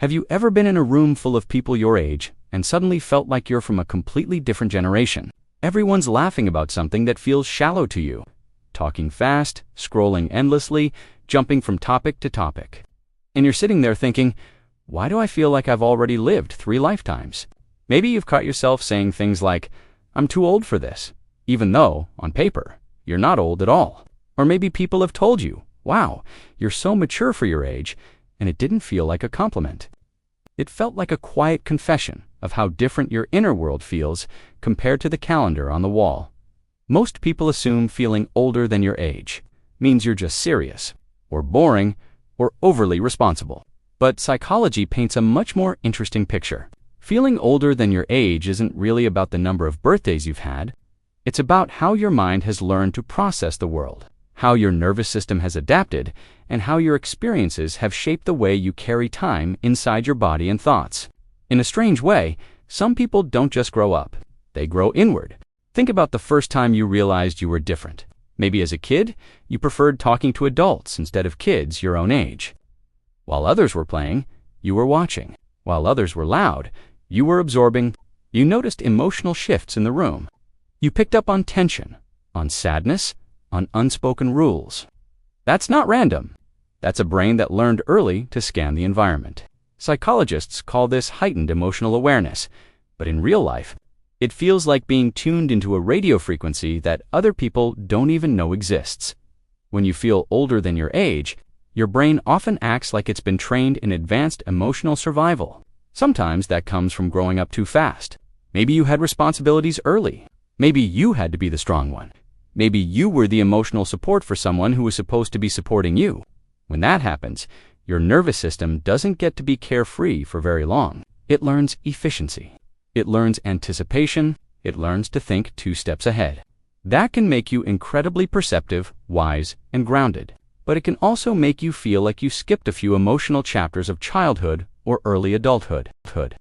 Have you ever been in a room full of people your age and suddenly felt like you're from a completely different generation? Everyone's laughing about something that feels shallow to you, talking fast, scrolling endlessly, jumping from topic to topic. And you're sitting there thinking, why do I feel like I've already lived 3 lifetimes? Maybe you've caught yourself saying things like, I'm too old for this, even though, on paper, you're not old at all. Or maybe people have told you, wow, you're so mature for your age, and it didn't feel like a compliment. It felt like a quiet confession of how different your inner world feels compared to the calendar on the wall. Most people assume feeling older than your age means you're just serious, or boring, or overly responsible. But psychology paints a much more interesting picture. Feeling older than your age isn't really about the number of birthdays you've had. It's about how your mind has learned to process the world, how your nervous system has adapted, and how your experiences have shaped the way you carry time inside your body and thoughts. In a strange way, some people don't just grow up, they grow inward. Think about the first time you realized you were different. Maybe as a kid, you preferred talking to adults instead of kids your own age. While others were playing, you were watching. While others were loud, you were absorbing. You noticed emotional shifts in the room. You picked up on tension, on sadness, on unspoken rules. That's not random. That's a brain that learned early to scan the environment. Psychologists call this heightened emotional awareness, but in real life, it feels like being tuned into a radio frequency that other people don't even know exists. When you feel older than your age, your brain often acts like it's been trained in advanced emotional survival. Sometimes that comes from growing up too fast. Maybe you had responsibilities early. Maybe you had to be the strong one. Maybe you were the emotional support for someone who was supposed to be supporting you. When that happens, your nervous system doesn't get to be carefree for very long. It learns efficiency. It learns anticipation. It learns to think 2 steps ahead. That can make you incredibly perceptive, wise, and grounded. But it can also make you feel like you skipped a few emotional chapters of childhood or early adulthood.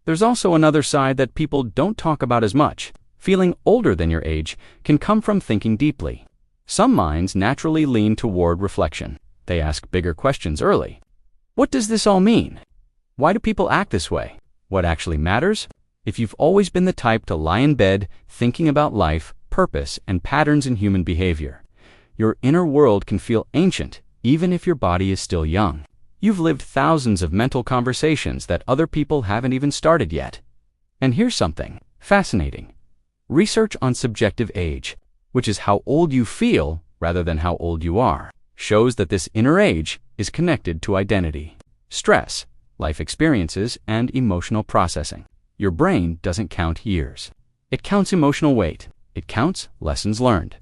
There's also another side that people don't talk about as much. Feeling older than your age can come from thinking deeply. Some minds naturally lean toward reflection. They ask bigger questions early. What does this all mean? Why do people act this way? What actually matters? If you've always been the type to lie in bed thinking about life, purpose, and patterns in human behavior, your inner world can feel ancient even if your body is still young. You've lived thousands of mental conversations that other people haven't even started yet. And here's something fascinating. Research on subjective age, which is how old you feel rather than how old you are, shows that this inner age is connected to identity, stress, life experiences, and emotional processing. Your brain doesn't count years. It counts emotional weight. It counts lessons learned.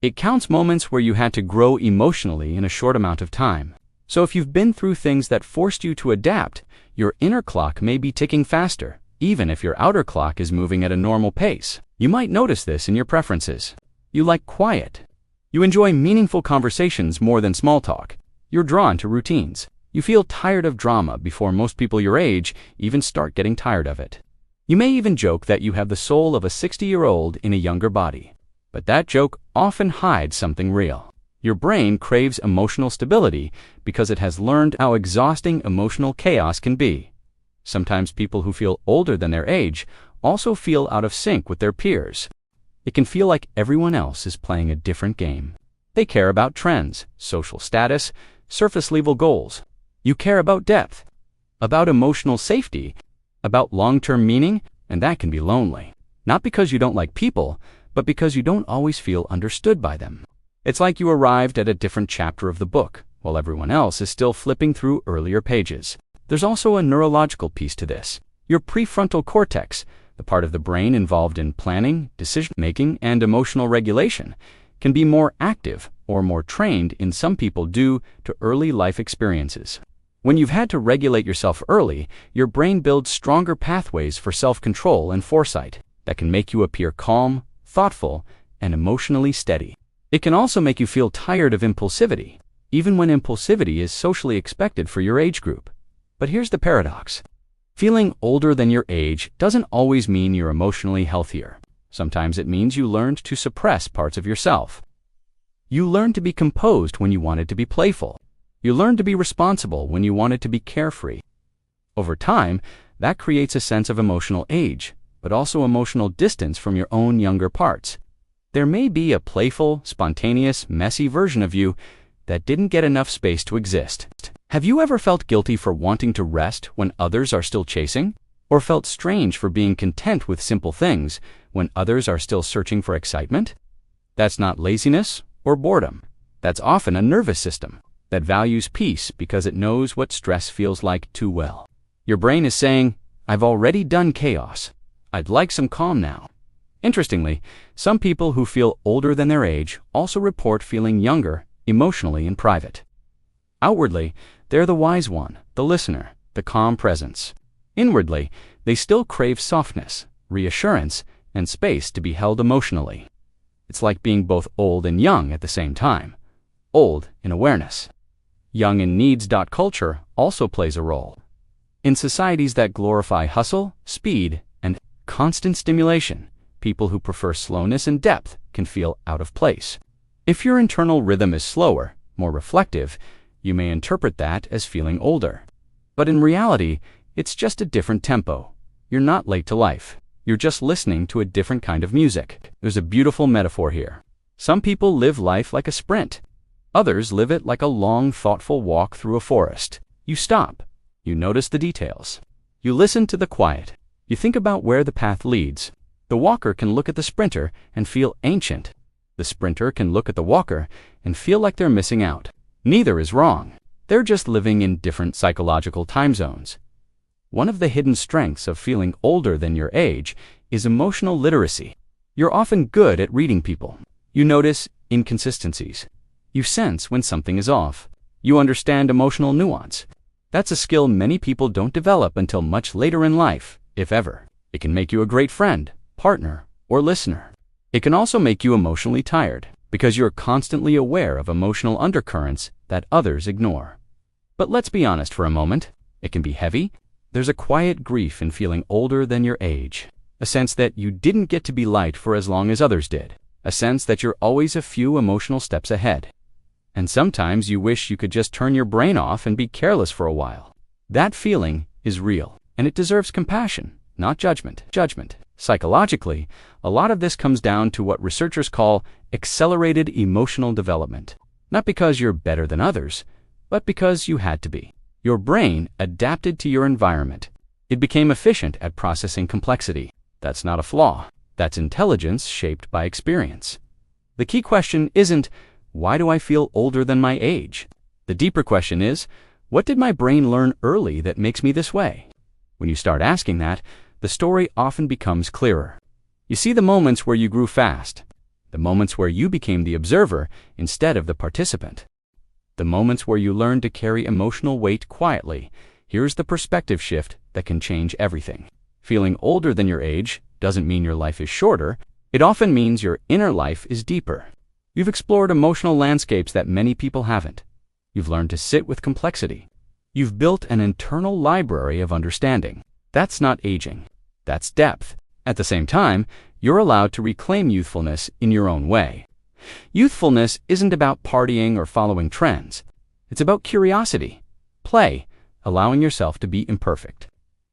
It counts moments where you had to grow emotionally in a short amount of time. So if you've been through things that forced you to adapt, your inner clock may be ticking faster, even if your outer clock is moving at a normal pace. You might notice this in your preferences. You like quiet. You enjoy meaningful conversations more than small talk. You're drawn to routines. You feel tired of drama before most people your age even start getting tired of it. You may even joke that you have the soul of a 60-year-old in a younger body. But that joke often hides something real. Your brain craves emotional stability because it has learned how exhausting emotional chaos can be. Sometimes people who feel older than their age also feel out of sync with their peers. It can feel like everyone else is playing a different game. They care about trends, social status, surface-level goals. You care about depth, about emotional safety, about long-term meaning, and that can be lonely. Not because you don't like people, but because you don't always feel understood by them. It's like you arrived at a different chapter of the book, while everyone else is still flipping through earlier pages. There's also a neurological piece to this. Your prefrontal cortex, the part of the brain involved in planning, decision-making, and emotional regulation, can be more active or more trained in some people due to early life experiences. When you've had to regulate yourself early, your brain builds stronger pathways for self-control and foresight that can make you appear calm, thoughtful, and emotionally steady. It can also make you feel tired of impulsivity, even when impulsivity is socially expected for your age group. But here's the paradox. Feeling older than your age doesn't always mean you're emotionally healthier. Sometimes it means you learned to suppress parts of yourself. You learned to be composed when you wanted to be playful. You learned to be responsible when you wanted to be carefree. Over time, that creates a sense of emotional age, but also emotional distance from your own younger parts. There may be a playful, spontaneous, messy version of you that didn't get enough space to exist. Have you ever felt guilty for wanting to rest when others are still chasing? Or felt strange for being content with simple things when others are still searching for excitement? That's not laziness or boredom. That's often a nervous system that values peace because it knows what stress feels like too well. Your brain is saying, "I've already done chaos. I'd like some calm now." Interestingly, some people who feel older than their age also report feeling younger emotionally in private. Outwardly, they're the wise one, the listener, the calm presence. Inwardly, they still crave softness, reassurance, and space to be held emotionally. It's like being both old and young at the same time. Old in awareness. Young in needs. Culture also plays a role. In societies that glorify hustle, speed, and constant stimulation, people who prefer slowness and depth can feel out of place. If your internal rhythm is slower, more reflective, you may interpret that as feeling older. But in reality, it's just a different tempo. You're not late to life. You're just listening to a different kind of music. There's a beautiful metaphor here. Some people live life like a sprint. Others live it like a long, thoughtful walk through a forest. You stop. You notice the details. You listen to the quiet. You think about where the path leads. The walker can look at the sprinter and feel ancient. The sprinter can look at the walker and feel like they're missing out. Neither is wrong. They're just living in different psychological time zones. One of the hidden strengths of feeling older than your age is emotional literacy. You're often good at reading people. You notice inconsistencies. You sense when something is off. You understand emotional nuance. That's a skill many people don't develop until much later in life, if ever. It can make you a great friend, partner, or listener. It can also make you emotionally tired because you're constantly aware of emotional undercurrents that others ignore. But let's be honest for a moment. It can be heavy. There's a quiet grief in feeling older than your age, a sense that you didn't get to be liked for as long as others did, a sense that you're always a few emotional steps ahead. And sometimes you wish you could just turn your brain off and be careless for a while. That feeling is real, and it deserves compassion, not judgment. Psychologically, a lot of this comes down to what researchers call accelerated emotional development. Not because you're better than others, but because you had to be. Your brain adapted to your environment. It became efficient at processing complexity. That's not a flaw. That's intelligence shaped by experience. The key question isn't, why do I feel older than my age? The deeper question is, what did my brain learn early that makes me this way? When you start asking that, the story often becomes clearer. You see the moments where you grew fast, the moments where you became the observer instead of the participant, the moments where you learned to carry emotional weight quietly. Here's the perspective shift that can change everything. Feeling older than your age doesn't mean your life is shorter. It often means your inner life is deeper. You've explored emotional landscapes that many people haven't. You've learned to sit with complexity. You've built an internal library of understanding. That's not aging. That's depth. At the same time, you're allowed to reclaim youthfulness in your own way. Youthfulness isn't about partying or following trends. It's about curiosity, play, allowing yourself to be imperfect,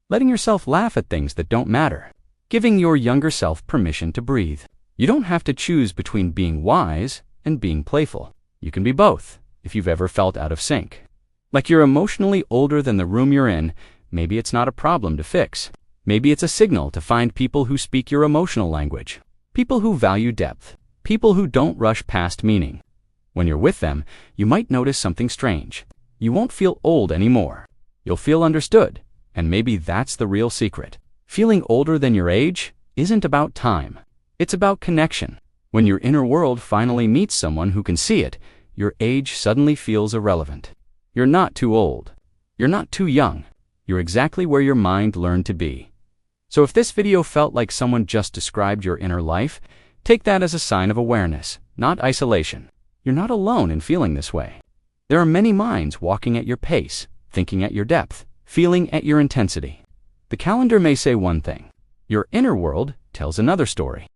letting yourself laugh at things that don't matter, giving your younger self permission to breathe. You don't have to choose between being wise and being playful. You can be both, if you've ever felt out of sync. Like you're emotionally older than the room you're in, maybe it's not a problem to fix. Maybe it's a signal to find people who speak your emotional language, people who value depth, people who don't rush past meaning. When you're with them, you might notice something strange. You won't feel old anymore. You'll feel understood, and maybe that's the real secret. Feeling older than your age isn't about time. It's about connection. When your inner world finally meets someone who can see it, your age suddenly feels irrelevant. You're not too old. You're not too young. You're exactly where your mind learned to be. So if this video felt like someone just described your inner life, take that as a sign of awareness, not isolation. You're not alone in feeling this way. There are many minds walking at your pace, thinking at your depth, feeling at your intensity. The calendar may say one thing. Your inner world tells another story.